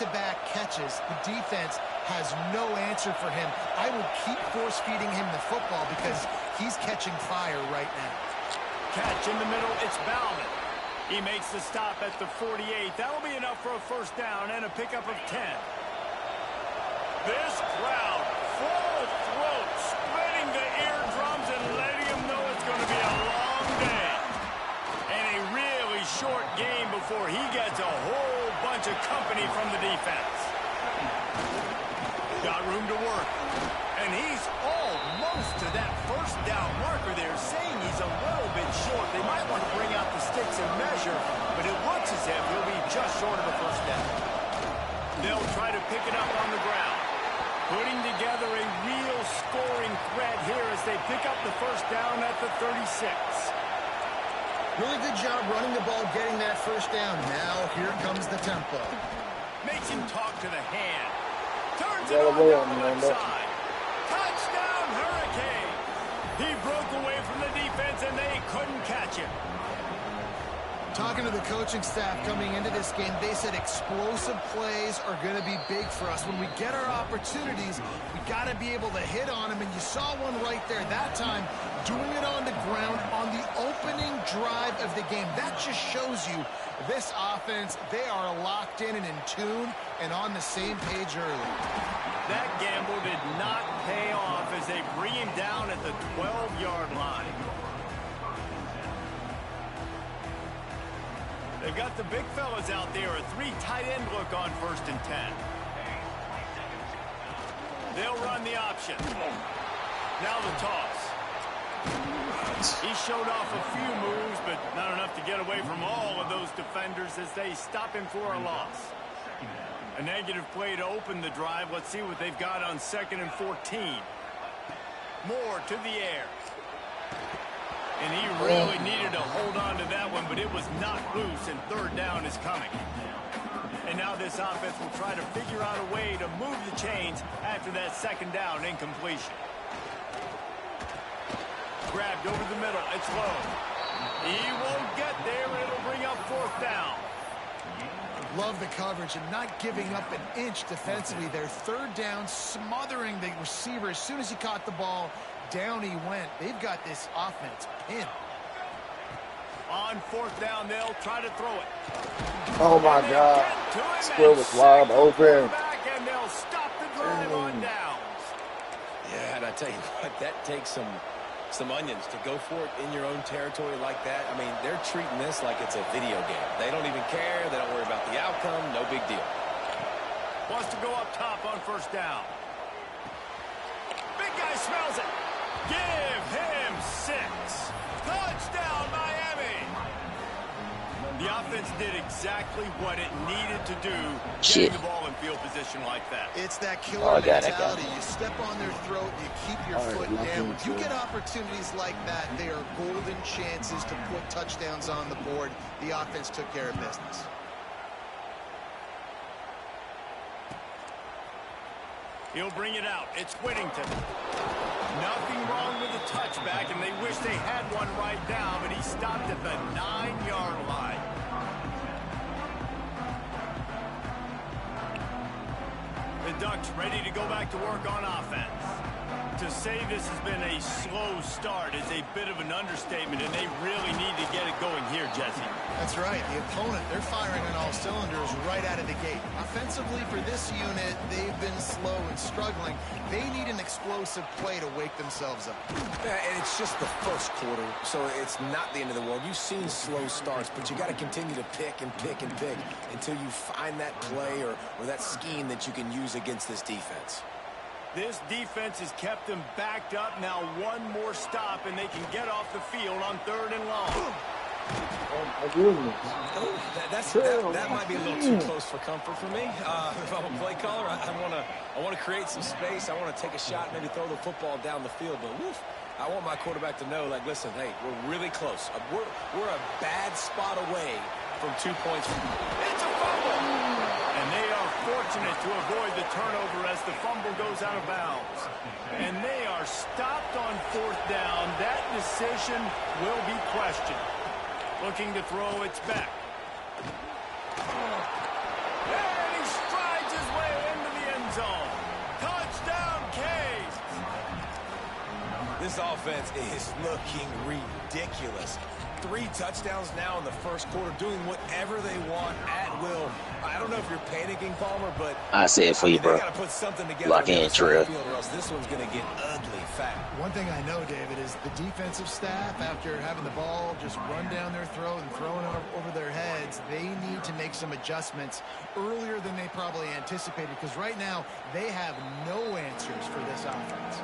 back-to-back catches. The defense has no answer for him. I would keep force-feeding him the football because he's catching fire right now. Catch in the middle, it's Bauman. He makes the stop at the 48. That'll be enough for a first down and a pickup of 10. This crowd, full throat, spreading the eardrums and letting them know it's going to be a long day. And a really short game before he gets a whole bunch of company from the defense. Got room to work. And he's almost to that first down marker there, saying he's a little bit short. They might want to bring out the sticks and measure, but it looks as if he'll be just short of the first down. They'll try to pick it up on the ground, putting together a real scoring threat here as they pick up the first down at the 36. Really good job running the ball, getting that first down. Now here comes the tempo. Makes him talk to the hand. Turns it on down the left side. Touchdown, Hurricane! He broke away from the defense, and they couldn't catch him. Talking to the coaching staff coming into this game, they said explosive plays are going to be big for us. When we get our opportunities, we got to be able to hit on them, and you saw one right there that time, doing it on the ground on the opening drive of the game. That just shows you this offense, they are locked in and in tune and on the same page early. That gamble did not pay off as they bring him down at the 12-yard line. They've got the big fellas out there, a 3 tight end look on 1st and 10. They'll run the option. Now the toss. He showed off a few moves, but not enough to get away from all of those defenders as they stop him for a loss. A negative play to open the drive. Let's see what they've got on 2nd and 14. Moore to the air. And he really needed to hold on to that one, but it was knocked loose, and 3rd down is coming. And now this offense will try to figure out a way to move the chains after that 2nd down incompletion. Grabbed over the middle. It's low. He won't get there. It'll bring up 4th down. Love the coverage and not giving up an inch defensively. Their 3rd down, smothering the receiver. As soon as he caught the ball, down he went. They've got this offense pinned. On 4th down, they'll try to throw it. Oh my God. Squill was wide open. And they'll stop the drive on downs. Yeah, and I tell you what, that takes some onions to go for it in your own territory like that. I mean, they're treating this like it's a video game. They don't even care. They don't worry about the outcome. No big deal. Wants to go up top on 1st down. Big guy smells it. Give him 6. Touchdown, Miami. The offense did exactly what it needed to do, getting the ball in field position like that. It's that killer mentality. You step on their throat, you keep your foot down. When you get opportunities like that, they are golden chances to put touchdowns on the board. The offense took care of business. He'll bring it out. It's Whittington. Nothing wrong with the touchback, and they wish they had one right now, but he stopped at the 9-yard line. The Ducks ready to go back to work on offense. To say this has been a slow start is a bit of an understatement, and they really need to get it going here, Jesse. That's right. The opponent, they're firing on all cylinders right out of the gate. Offensively, for this unit, they've been slow and struggling. They need an explosive play to wake themselves up. Yeah, and it's just the first quarter, so it's not the end of the world. You've seen slow starts, but you got to continue to pick and pick and pick until you find that play or that scheme that you can use against this defense. This defense has kept them backed up. Now one more stop, and they can get off the field on 3rd and long. Oh my goodness. That might be a little too close for comfort for me. If I'm a play caller, I want to create some space. I want to take a shot, maybe throw the football down the field. But woof, I want my quarterback to know, like, listen, hey, we're really close. We're a bad spot away from 2 points. It's a fumble. And they are fortunate to avoid the turnover as the fumble goes out of bounds. And they are stopped on 4th down. That decision will be questioned. Looking to throw, it's back. And he strides This offense is looking ridiculous. 3 touchdowns now in the first quarter, doing whatever they want at will. I don't know if you're panicking, Palmer, but I say it for you, bro. They got to put something together. Lock in, Trell. Or else this one's going to get ugly fast. One thing I know, David, is the defensive staff, after having the ball just run down their throat and throwing it over their heads, they need to make some adjustments earlier than they probably anticipated, because right now they have no answers for this offense.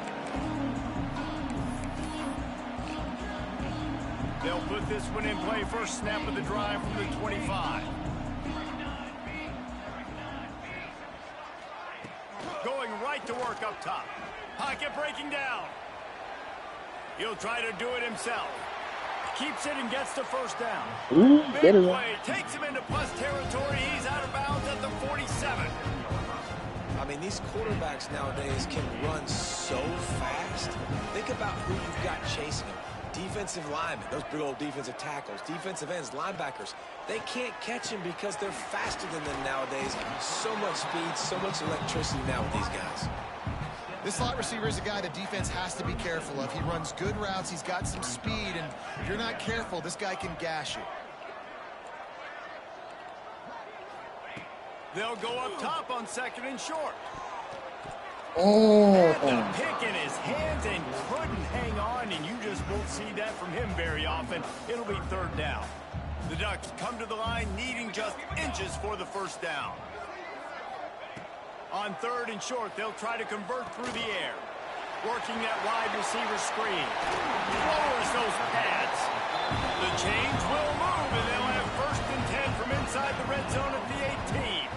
They'll put this one in play. First snap of the drive from the 25. Going right to work up top. Pocket breaking down. He'll try to do it himself. Keeps it and gets the first down. Big play. Takes him into plus territory. He's out of bounds at the 47. I mean, these quarterbacks nowadays can run so fast. Think about who you've got chasing them. Defensive linemen, those big old defensive tackles, defensive ends, linebackers, they can't catch him because they're faster than them nowadays. So much speed, so much electricity now with these guys. This slot receiver is a guy the defense has to be careful of. He runs good routes, he's got some speed, and if you're not careful, this guy can gash you. They'll go up top on second and short. Oh. The pick in his hands and couldn't hang on, and you just won't see that from him very often. It'll be third down. The Ducks come to the line needing just inches for the first down. On third and short, they'll try to convert through the air. Working that wide receiver screen. Lowers those pads. The chains will move, and they'll have first and 10 from inside the red zone at the 18.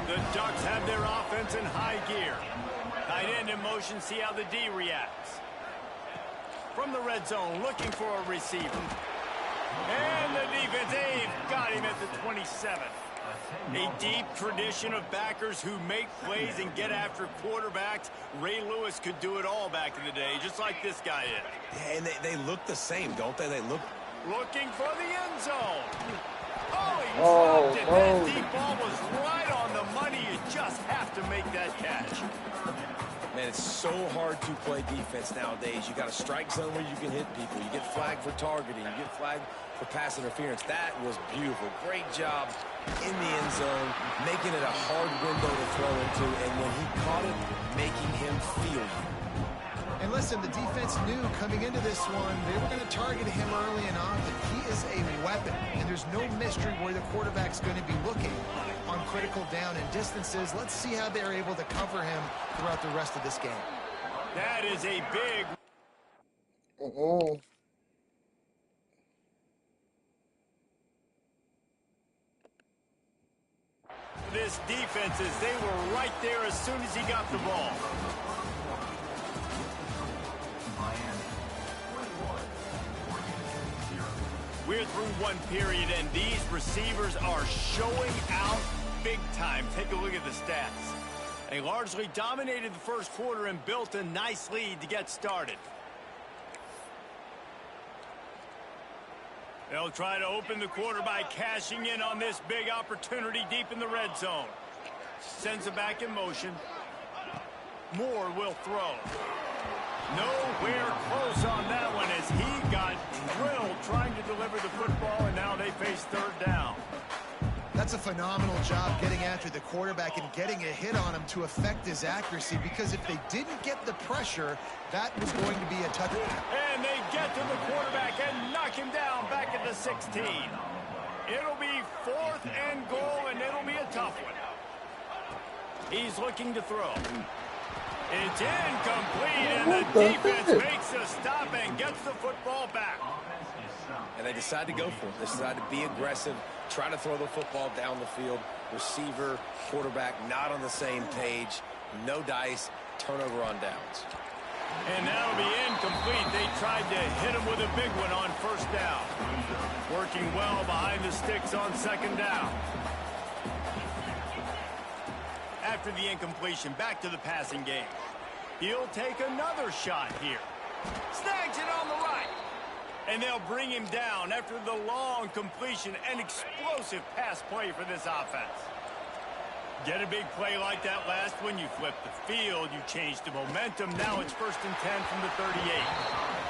The Ducks have their offense in high gear. Tight end in motion, see how the D reacts. From the red zone, looking for a receiver. And the defense, they've got him at the 27. A deep tradition of backers who make plays and get after quarterbacks. Ray Lewis could do it all back in the day, just like this guy is. Yeah, and they look the same, don't they? They look... Looking for the end zone. Oh, he dropped it. That deep ball was right on the money. You just have to make that catch. Man, it's so hard to play defense nowadays. You got a strike zone where you can hit people. You get flagged for targeting. You get flagged for pass interference. That was beautiful. Great job in the end zone, making it a hard window to throw into, and when he caught it, making him feel you. And listen, the defense knew coming into this one, they were going to target him early and often. He is a weapon, and there's no mystery where the quarterback's going to be looking on critical down and distances. Let's see how they're able to cover him throughout the rest of this game. That is a big... This defense is, they were right there as soon as he got the ball. We're through one period, and these receivers are showing out big time. Take a look at the stats. They largely dominated the first quarter and built a nice lead to get started. They'll try to open the quarter by cashing in on this big opportunity deep in the red zone. Sends it back in motion. Moore will throw. Nowhere close on that one as he got drilled trying to deliver the football, and now they face third down. That's a phenomenal job getting after the quarterback and getting a hit on him to affect his accuracy, because if they didn't get the pressure, that was going to be a touchdown. And they get to the quarterback and knock him down back at the 16. It'll be 4th and goal, and it'll be a tough one. He's looking to throw. It's incomplete, and the defense makes a stop and gets the football back. And they decide to go for it. They decide to be aggressive, try to throw the football down the field. Receiver, quarterback, not on the same page. No dice, turnover on downs. And that'll be incomplete. They tried to hit him with a big one on first down. Working well behind the sticks on second down. After the incompletion, back to the passing game. He'll take another shot here. Snags it on the right. And they'll bring him down after the long completion. An explosive pass play for this offense. Get a big play like that last one, you flip the field, you change the momentum. Now it's 1st and 10 from the 38.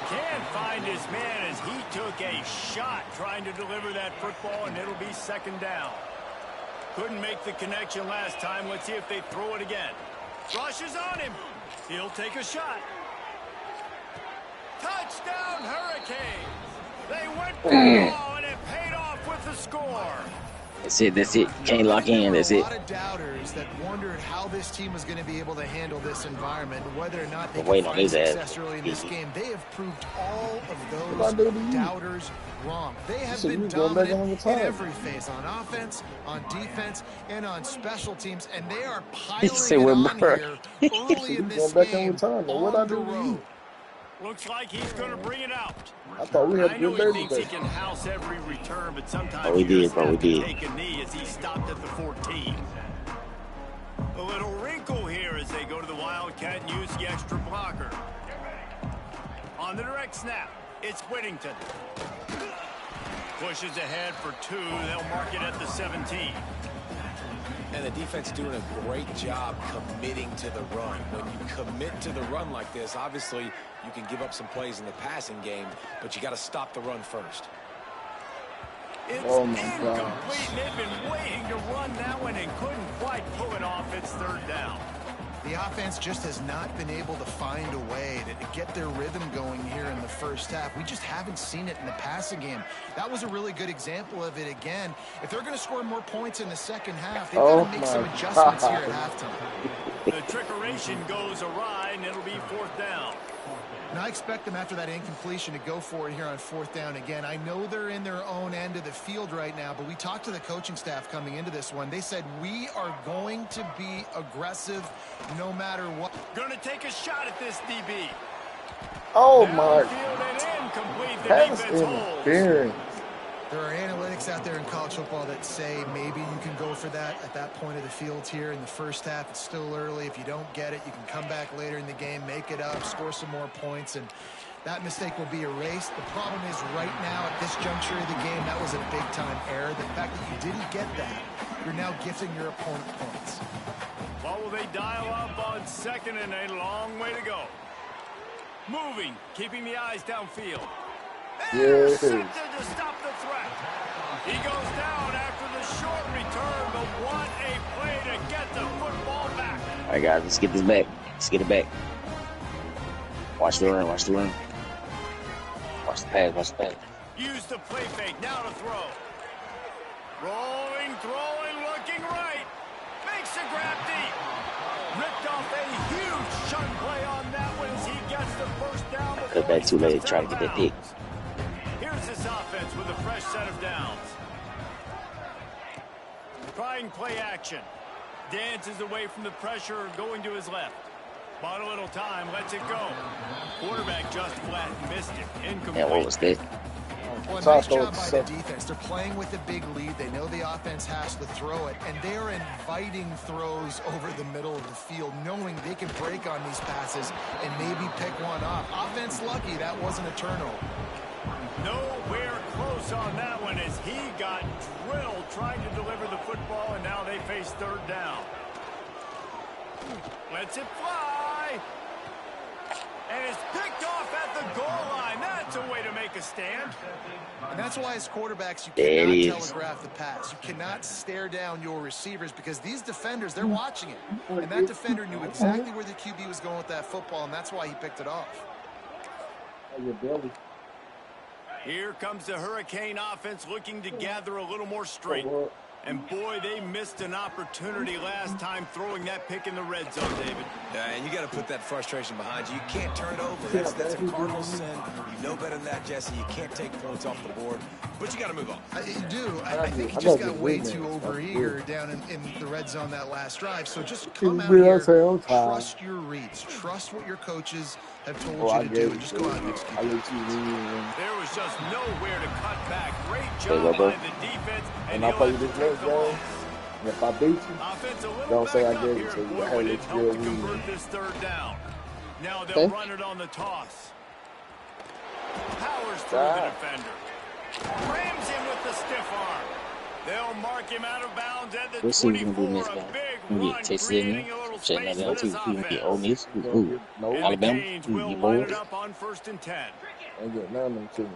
Can't find his man as he took a shot trying to deliver that football, and it'll be 2nd down. Couldn't make the connection last time. Let's see if they throw it again. Rushes on him. He'll take a shot. Touchdown, Hurricanes. They went for the ball, and it paid off with the score. That's it. That's it. Can't lock in. That's it. A lot of doubters that wondered how this team was going to be able to handle this environment, whether or not they could find success early in this game. They have proved all of those doubters wrong. They have been dominant in every phase, on offense, on defense, and on special teams, and they are piling it on here early in this game on the road. Looks like he's going to bring it out. I thought we had good he thinks he can house every return, but sometimes we did, bro. We did. Take a knee as he stopped at the 14. A little wrinkle here as they go to the Wildcat and use the extra blocker. On the direct snap, it's Whittington. Pushes ahead for 2. They'll mark it at the 17. And the defense doing a great job committing to the run. When you commit to the run like this, obviously you can give up some plays in the passing game, but you got to stop the run first. It's incomplete. They've been waiting to run that one and couldn't quite pull it off. It's 3rd down. The offense just has not been able to find a way to get their rhythm going here in the first half. We just haven't seen it in the passing game. That was a really good example of it again. If they're going to score more points in the second half, they've got to make some adjustments here at halftime. The trickeration goes awry, and it'll be 4th down. And I expect them after that incompletion to go for it here on 4th down again. I know they're in their own end of the field right now, but we talked to the coaching staff coming into this one. They said, we are going to be aggressive no matter what. Going to take a shot at this DB. Oh, my. Pass interference. There are analytics out there in college football that say maybe you can go for that at that point of the field here in the first half. It's still early. If you don't get it, you can come back later in the game, make it up, score some more points, and that mistake will be erased. The problem is right now at this juncture of the game, that was a big-time error. The fact that you didn't get that, you're now gifting your opponent points. What will they dial up on 2nd and a long way to go? Moving, keeping the eyes downfield. Intercepted to stop the threat. He goes down after the short return, but what a play to get the football back. All right, guys, let's get this back. Let's get it back. Watch the run. Watch the run. Watch the pass. Watch the pass. Use the play fake. Now to throw. Rolling, throwing, looking right. Makes a grab deep. Ripped off a huge chunk play on that one as he gets the 1st down. Cut back too late. Try to get that pick. Here's this offense with a fresh set of downs. Trying play action. Dances away from the pressure, going to his left. Bought a little time, lets it go. Quarterback just flat missed it. Incomplete. Yeah, what was that? Well, nice job by the defense. They're playing with a big lead. They know the offense has to throw it, and they are inviting throws over the middle of the field, knowing they can break on these passes and maybe pick one off. Offense lucky that wasn't a turnover. Nowhere close on that one as he got drilled trying to deliver the football, and now they face 3rd down. Lets it fly. And it's picked off at the goal line. That's a way to make a stand. And that's why as quarterbacks, you cannot telegraph the pass. You cannot stare down your receivers because these defenders, they're watching it. And that defender knew exactly where the QB was going with that football, and that's why he picked it off. Here comes the Hurricane offense looking to gather a little more strength. And boy, they missed an opportunity last time throwing that pick in the red zone, David. Yeah, and you got to put that frustration behind you. You can't turn it over. That's a cardinal sin. You know better than that, Jesse. You can't take points off the board, but you got to move on. You do. I think he just got way too overeager down in the red zone that last drive. So just come out here, trust your reads, trust what your coaches have told you to do, and just go out and execute. There was just nowhere to cut back. Great job by the defense. And I play this next game. If I beat you, don't say I gave it to you. I let you convert this 3rd down. Now they'll run it on the toss. Powers through the defender. Rams him with the stiff arm. They'll mark him out of bounds at the Let's see what we can do 24. next A game. big We can run, get Texas in creating here. a little Check space that for out too. this We can get Ole offense. Miss. You Ooh, gonna get no. And the Alabama. Canes We can will get line boys. it up on 1st and 10. Ain't getting none of them to me.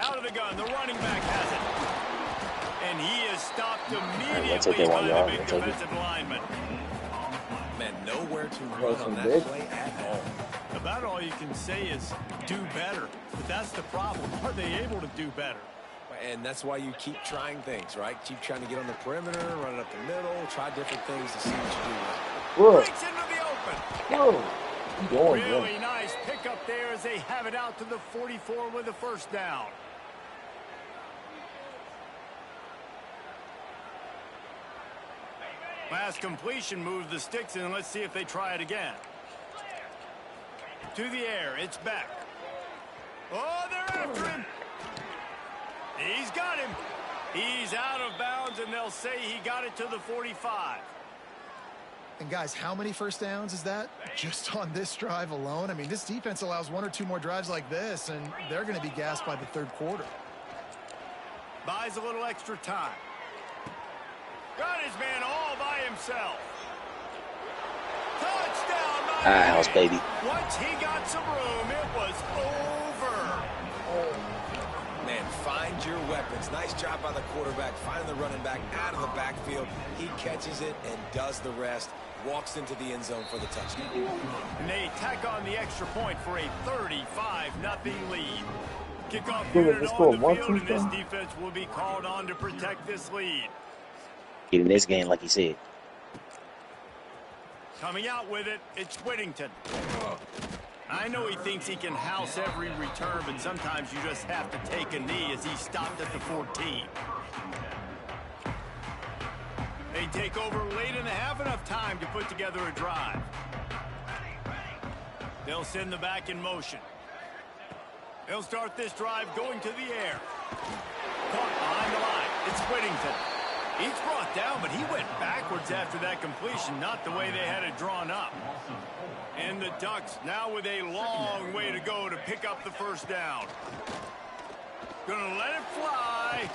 Out of the gun, the running back has it. And he is stopped I'll take immediately that by 1 the yard. big I'll take it. defensive lineman. Man, nowhere to Got run some on that big. play at all. About all you can say is do better. But that's the problem. Are they able to do better? And that's why you keep trying things, right? Keep trying to get on the perimeter, run it up the middle, try different things to see what you do well. Whoa. Breaks into the open. Whoa. You going, Really nice pickup there as they have it out to the 44 with a 1st down. Last completion moves the sticks in. Let's see if they try it again. To the air. It's back. Oh, they're after him. He's got him. He's out of bounds, and they'll say he got it to the 45. And guys, how many 1st downs is that? Just on this drive alone? I mean, this defense allows 1 or 2 more drives like this, and they're going to be gassed by the 3rd quarter. Buys a little extra time. Got his man all by himself. Touchdown, Miami. House, baby. Once he got some room, it was over. Man, find your weapons. Nice job by the quarterback, finding the running back out of the backfield. He catches it and does the rest. Walks into the end zone for the touchdown. And they tack on the extra point for a 35-0 lead. Kickoff Dude, unit let's on go the one, field, two, and this three. defense will be called on to protect this lead. Get in this game, like he said. Coming out with it, it's Whittington. I know he thinks he can house every return, but sometimes you just have to take a knee as he stopped at the 14. They take over late and have enough time to put together a drive. They'll send the back in motion. They'll start this drive going to the air. Caught behind the line. It's Whittington. He's brought down, but he went backwards after that completion, not the way they had it drawn up. And the Ducks now with a long way to go to pick up the 1st down. Gonna let it fly.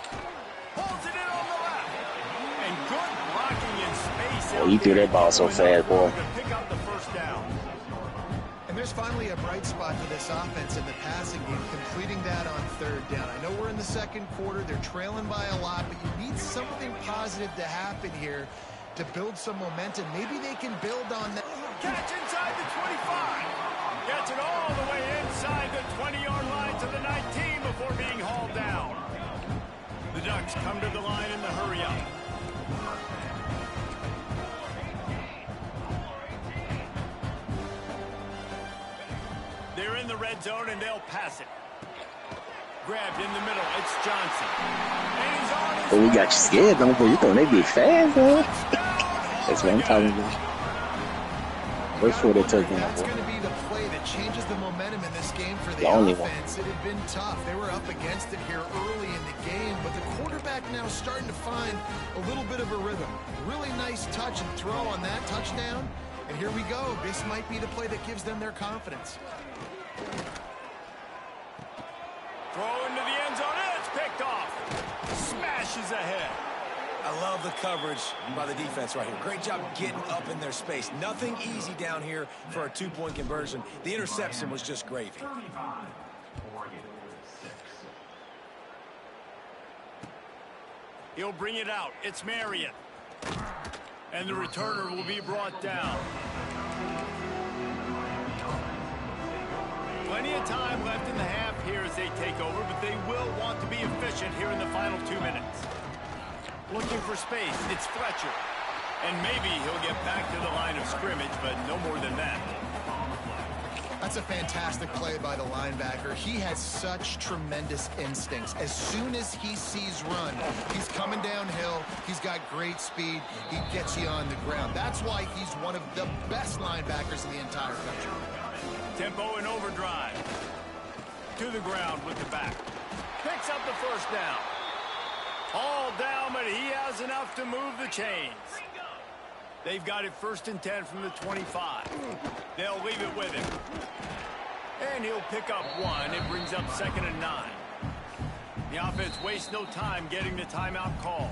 Pulls it in on the left. And good blocking in space. Oh, he threw that ball so fast, boy. To pick up the 1st down. And there's finally a bright spot for this offense in the passing game, completing that on 3rd down. I know we're in the 2nd quarter. They're trailing by a lot, but you need something positive to happen here to build some momentum. Maybe they can build on that. Catch inside the 25. Gets it all the way inside the 20-yard line to the 19 before being hauled down. The Ducks come to the line in the hurry-up. They're in the red zone, and they'll pass it. Grabbed in the middle. It's Johnson. And he's on his But we way. got you scared, don't we? You thought they be fast, boy. That's what I'm talking about. Wait for the touchdown, That's boy. going to be the play that changes the momentum in this game for the The only one. offense. It had been tough. They were up against it here early in the game, but the quarterback now starting to find a little bit of a rhythm. Really nice touch and throw on that touchdown. And here we go. This might be the play that gives them their confidence. Throw into the end zone, and it's picked off. Smashes ahead. I love the coverage by the defense right here. Great job getting up in their space. Nothing easy down here for a 2-point conversion. The interception was just gravy. He'll bring it out. It's Marion. And the returner will be brought down. Plenty of time left in the half here as they take over, but they will want to be efficient here in the final 2 minutes. Looking for space, it's Fletcher. And maybe he'll get back to the line of scrimmage, but no more than that. That's a fantastic play by the linebacker. He has such tremendous instincts. As soon as he sees run, he's coming downhill. He's got great speed. He gets you on the ground. That's why he's one of the best linebackers in the entire country. Tempo and overdrive. To the ground with the back. Picks up the 1st down. All down, but he has enough to move the chains. They've got it 1st and 10 from the 25. They'll leave it with him. And he'll pick up one. It brings up 2nd and 9. The offense wastes no time getting the timeout call.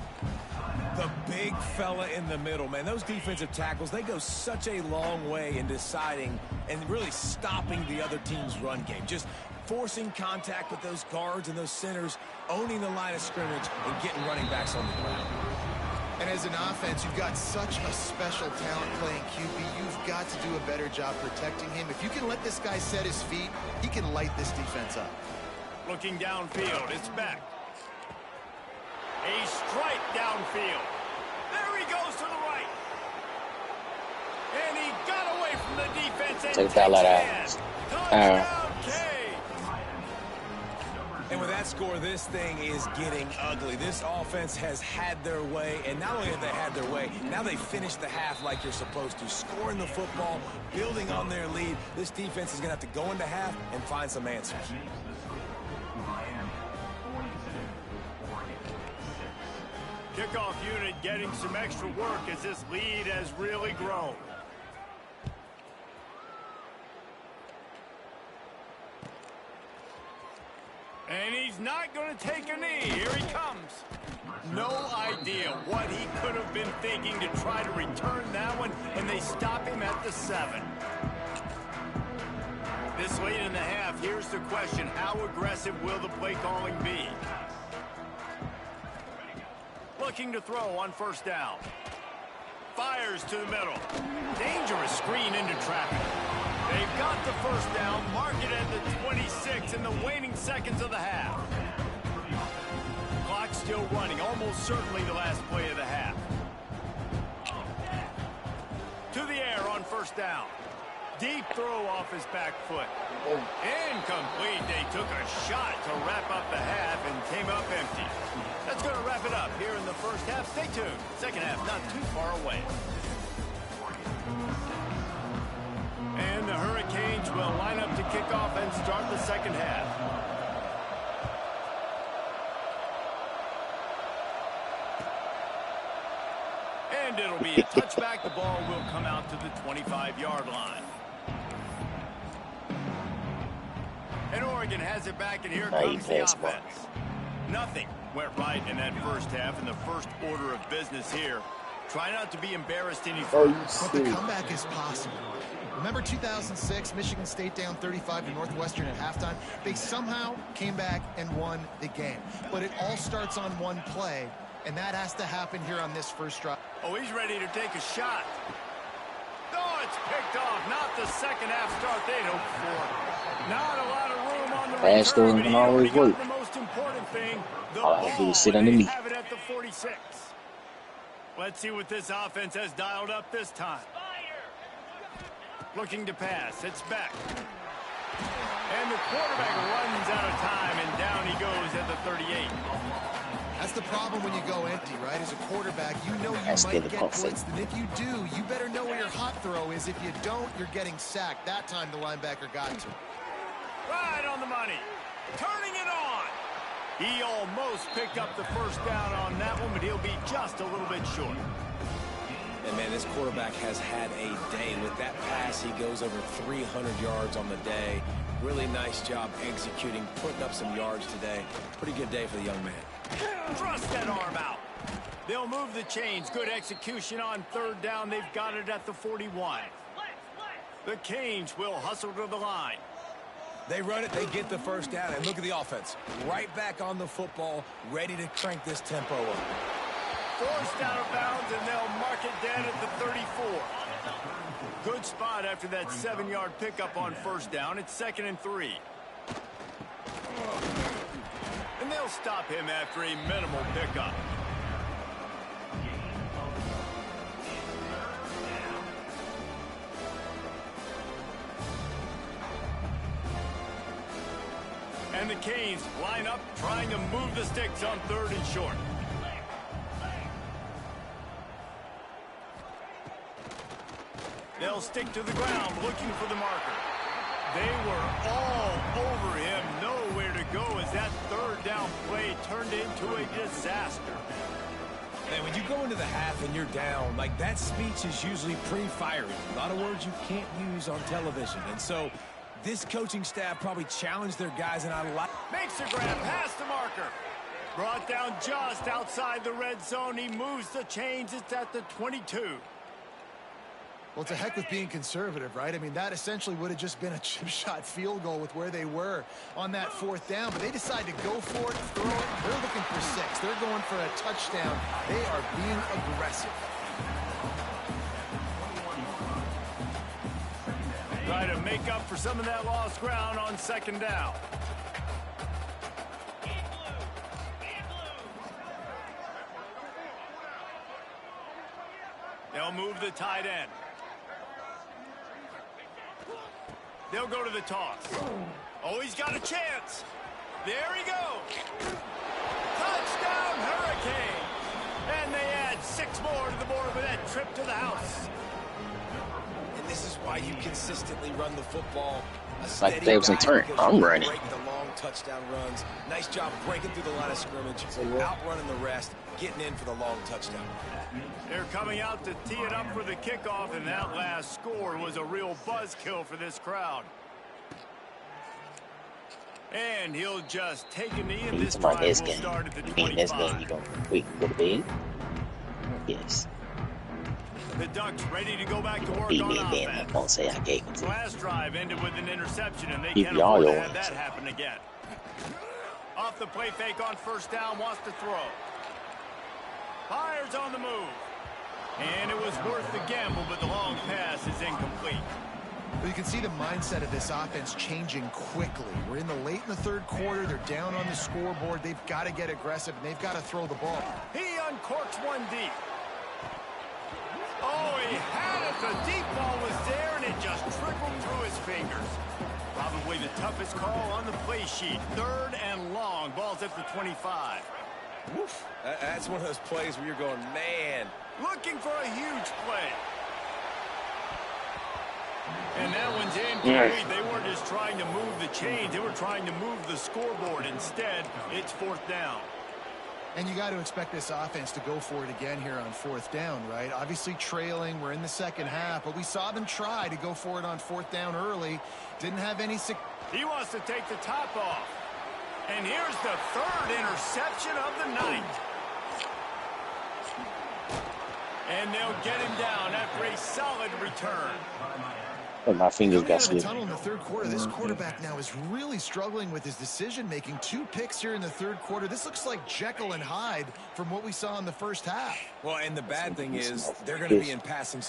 The big fella in the middle, man. Those defensive tackles, they go such a long way in deciding and really stopping the other team's run game. Just forcing contact with those guards and those centers, owning the line of scrimmage, and getting running backs on the ground. And as an offense, you've got such a special talent playing QB. You've got to do a better job protecting him. If you can let this guy set his feet, he can light this defense up. Looking downfield, it's back. A strike downfield. There he goes to the right. And he got away from the defense and Take that takes touchdown, K. And with that score, this thing is getting ugly. This offense has had their way, and not only have they had their way, now they finished the half like you're supposed to, scoring the football, building on their lead. This defense is going to have to go into half and find some answers. Kickoff unit getting some extra work as this lead has really grown. And he's not going to take a knee. Here he comes. No idea what he could have been thinking to try to return that one, and they stop him at the 7. This late in the half, here's the question. How aggressive will the play calling be? Looking to throw on 1st down. Fires to the middle. Dangerous screen into traffic. They've got the 1st down, mark it at the 26 in the waning seconds of the half. Clock still running, almost certainly the last play of the half. To the air on 1st down. Deep throw off his back foot. Incomplete. They took a shot to wrap up the half and came up empty. That's going to wrap it up here in the 1st half. Stay tuned. 2nd half not too far away. And the Hurricanes will line up to kick off and start the 2nd half. And it'll be a touchback. The ball will come out to the 25-yard line. And Oregon has it back, and here comes the offense. Nothing went right in that 1st half, in the first order of business here. Try not to be embarrassed any further. But the comeback is possible. Remember 2006, Michigan State down 35 to Northwestern at halftime? They somehow came back and won the game. But it all starts on one play, and that has to happen here on this first drive. Oh, he's ready to take a shot. Oh, it's picked off. Not the 2nd half start they'd hoped for. Not a lot of room on the Fast return, throwing can always work. the most important thing, the All I have to do is sit underneath. have it at the 46. Let's see what this offense has dialed up this time. Looking to pass. It's back. And the quarterback runs out of time, and down he goes at the 38. That's the problem when you go empty, right? As a quarterback, you know you might get blitzed, and if you do, you better know where your hot throw is. If you don't, you're getting sacked. That time the linebacker got to. Right on the money. Turning it on. He almost picked up the 1st down on that one, but he'll be just a little bit short. And, man, this quarterback has had a day. With that pass, he goes over 300 yards on the day. Really nice job executing, putting up some yards today. Pretty good day for the young man. Thrust that arm out. They'll move the chains. Good execution on 3rd down. They've got it at the 41. The Canes will hustle to the line. They run it, they get the 1st down, and look at the offense. Right back on the football, ready to crank this tempo up. Forced out of bounds, and they'll mark it down at the 34. Good spot after that 7-yard pickup on 1st down. It's 2nd and 3. And they'll stop him after a minimal pickup. And the Canes line up, trying to move the sticks on 3rd and short. They'll stick to the ground, looking for the marker. They were all over him, nowhere to go as that 3rd down play turned into a disaster. Man, when you go into the half and you're down, like, that speech is usually pretty fiery. A lot of words you can't use on television. And so This coaching staff probably challenged their guys, and I like. Makes a grab past the marker. Brought down just outside the red zone. He moves the chains. It's at the 22. Well, it's a heck with being conservative, right? I mean, that essentially would have just been a chip shot field goal with where they were on that 4th down. But they decide to go for it, throw it. They're looking for 6. They're going for a touchdown. They are being aggressive. Try to make up for some of that lost ground on 2nd down. They'll move the tight end. They'll go to the toss. Oh, he's got a chance. There he goes. Touchdown, Hurricane. And they add 6 more to the board with that trip to the house. And this is why you consistently run the football. Like they was in turn. I'm running. Break the long touchdown runs. Nice job breaking through the line of scrimmage, outrunning the rest, getting in for the long touchdown. They're coming out to tee it up for the kickoff, and that last score was a real buzzkill for this crowd. And he'll just take a knee, and this drive will start at the 25. This game, you we can go to bed? Yes. The Ducks ready to go back to work on offense. Don't say I gave it. Last drive ended with an interception, and they can't afford to have that happen again. Off the play fake on 1st down, wants to throw. Fires on the move. And it was worth the gamble, but the long pass is incomplete. Well, you can see the mindset of this offense changing quickly. We're in the late in the 3rd quarter. They're down on the scoreboard. They've got to get aggressive, and they've got to throw the ball. He uncorks one deep. Oh, he had it. The deep ball was there, and it just trickled through his fingers. Probably the toughest call on the play sheet. 3rd and long. Ball's at the 25. Woof. That's one of those plays where you're going, man. Looking for a huge play. And that one's incomplete. They weren't just trying to move the chains. They were trying to move the scoreboard. Instead, it's 4th down. And you got to expect this offense to go for it again here on 4th down, right? Obviously trailing. We're in the 2nd half, but we saw them try to go for it on 4th down early. Didn't have any success. He wants to take the top off. And here's the 3rd interception of the night. And they'll get him down after a solid return. But my fingers got slipped. slipped. In the 3rd quarter, this quarterback now is really struggling with his decision-making. 2 picks here in the 3rd quarter. This looks like Jekyll and Hyde from what we saw in the 1st half. Well, and the bad thing is they're going to be in passing.